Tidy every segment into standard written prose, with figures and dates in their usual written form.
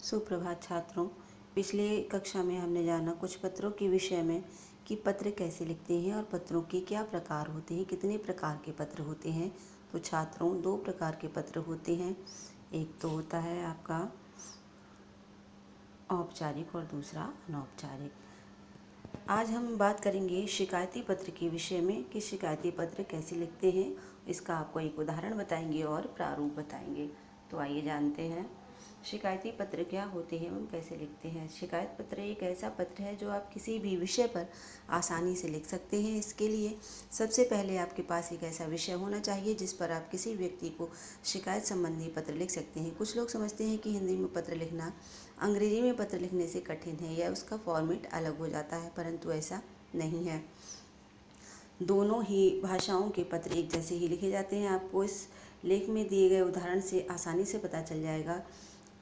सुप्रभात छात्रों। पिछले कक्षा में हमने जाना कुछ पत्रों के विषय में कि पत्र कैसे लिखते हैं और पत्रों के क्या प्रकार होते हैं, कितने प्रकार के पत्र होते हैं। तो छात्रों, दो प्रकार के पत्र होते हैं। एक तो होता है आपका औपचारिक और दूसरा अनौपचारिक। आज हम बात करेंगे शिकायती पत्र के विषय में कि शिकायती पत्र कैसे लिखते हैं। इसका आपको एक उदाहरण बताएंगे और प्रारूप बताएंगे। तो आइए जानते हैं शिकायती पत्र क्या होते हैं एवं कैसे लिखते हैं। शिकायत पत्र एक ऐसा पत्र है जो आप किसी भी विषय पर आसानी से लिख सकते हैं। इसके लिए सबसे पहले आपके पास एक ऐसा विषय होना चाहिए जिस पर आप किसी व्यक्ति को शिकायत संबंधी पत्र लिख सकते हैं। कुछ लोग समझते हैं कि हिंदी में पत्र लिखना अंग्रेजी में पत्र लिखने से कठिन है या उसका फॉर्मेट अलग हो जाता है, परंतु ऐसा नहीं है। दोनों ही भाषाओं के पत्र एक जैसे ही लिखे जाते हैं। आपको इस लेख में दिए गए उदाहरण से आसानी से पता चल जाएगा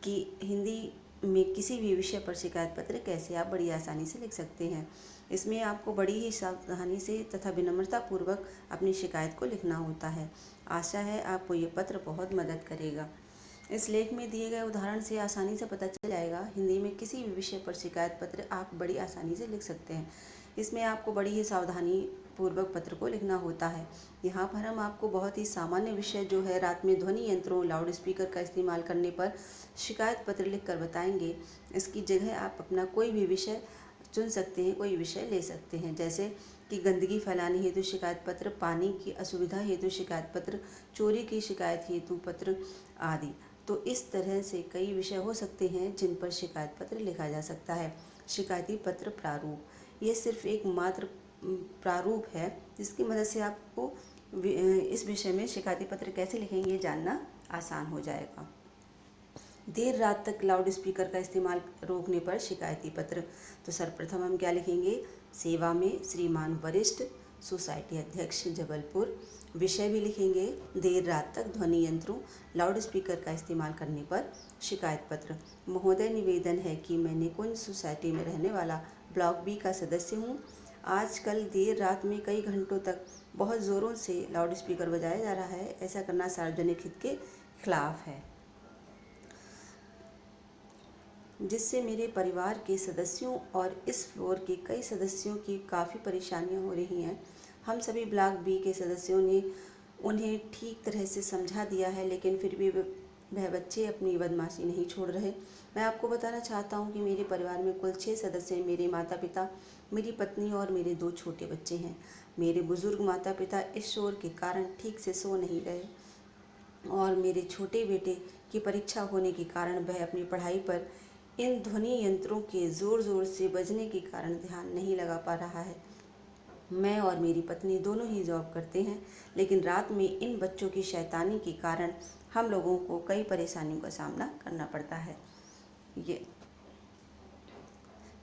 कि हिंदी में किसी भी विषय पर शिकायत पत्र कैसे आप बड़ी आसानी से लिख सकते हैं। इसमें आपको बड़ी ही सावधानी से तथा विनम्रतापूर्वक अपनी शिकायत को लिखना होता है। आशा है आपको ये पत्र बहुत मदद करेगा। इस लेख में दिए गए उदाहरण से आसानी से पता चल जाएगा हिंदी में किसी भी विषय पर शिकायत पत्र आप बड़ी आसानी से लिख सकते हैं। इसमें आपको बड़ी ही सावधानी पूर्वक पत्र को लिखना होता है। यहाँ पर हम आपको बहुत ही सामान्य विषय जो है रात में ध्वनि यंत्रों लाउड स्पीकर का इस्तेमाल करने पर शिकायत पत्र लिखकर बताएंगे। इसकी जगह आप अपना कोई भी विषय चुन सकते हैं, कोई विषय ले सकते हैं, जैसे कि गंदगी फैलाने हेतु शिकायत पत्र, पानी की असुविधा हेतु शिकायत पत्र, चोरी की शिकायत हेतु पत्र आदि। तो इस तरह से कई विषय हो सकते हैं जिन पर शिकायत पत्र लिखा जा सकता है। शिकायती पत्र प्रारूप, ये सिर्फ एक मात्र प्रारूप है जिसकी मदद से आपको इस विषय में शिकायती पत्र कैसे लिखेंगे जानना आसान हो जाएगा। देर रात तक लाउड स्पीकर का इस्तेमाल रोकने पर शिकायती पत्र। तो सर्वप्रथम हम क्या लिखेंगे, सेवा में श्रीमान वरिष्ठ, सोसाइटी अध्यक्ष जबलपुर। विषय भी लिखेंगे देर रात तक ध्वनि यंत्रों लाउड स्पीकर का इस्तेमाल करने पर शिकायत पत्र। महोदय, निवेदन है कि मैं निकुंज सोसाइटी में रहने वाला ब्लॉक बी का सदस्य हूँ। आजकल देर रात में कई घंटों तक बहुत ज़ोरों से लाउड स्पीकर बजाया जा रहा है। ऐसा करना सार्वजनिक हित के खिलाफ है, जिससे मेरे परिवार के सदस्यों और इस फ्लोर के कई सदस्यों की काफ़ी परेशानियां हो रही हैं। हम सभी ब्लॉक बी के सदस्यों ने उन्हें ठीक तरह से समझा दिया है, लेकिन फिर भी वह बच्चे अपनी बदमाशी नहीं छोड़ रहे। मैं आपको बताना चाहता हूं कि मेरे परिवार में कुल 6 सदस्य हैं। मेरे माता पिता, मेरी पत्नी और मेरे 2 छोटे बच्चे हैं। मेरे बुजुर्ग माता पिता इस शोर के कारण ठीक से सो नहीं रहे और मेरे छोटे बेटे की परीक्षा होने के कारण वह अपनी पढ़ाई पर इन ध्वनि यंत्रों के ज़ोर ज़ोर से बजने के कारण ध्यान नहीं लगा पा रहा है। मैं और मेरी पत्नी दोनों ही जॉब करते हैं, लेकिन रात में इन बच्चों की शैतानी के कारण हम लोगों को कई परेशानियों का सामना करना पड़ता है।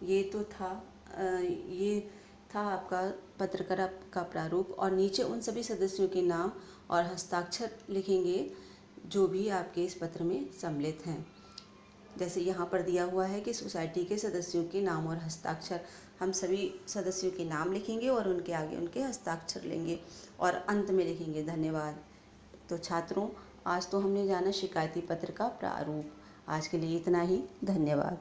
ये तो था ये था आपका पत्रकार का प्रारूप। और नीचे उन सभी सदस्यों के नाम और हस्ताक्षर लिखेंगे जो भी आपके इस पत्र में सम्मिलित हैं। जैसे यहाँ पर दिया हुआ है कि सोसाइटी के सदस्यों के नाम और हस्ताक्षर, हम सभी सदस्यों के नाम लिखेंगे और उनके आगे उनके हस्ताक्षर लेंगे और अंत में लिखेंगे धन्यवाद। तो छात्रों, आज तो हमने जाना शिकायती पत्र का प्रारूप। आज के लिए इतना ही। धन्यवाद।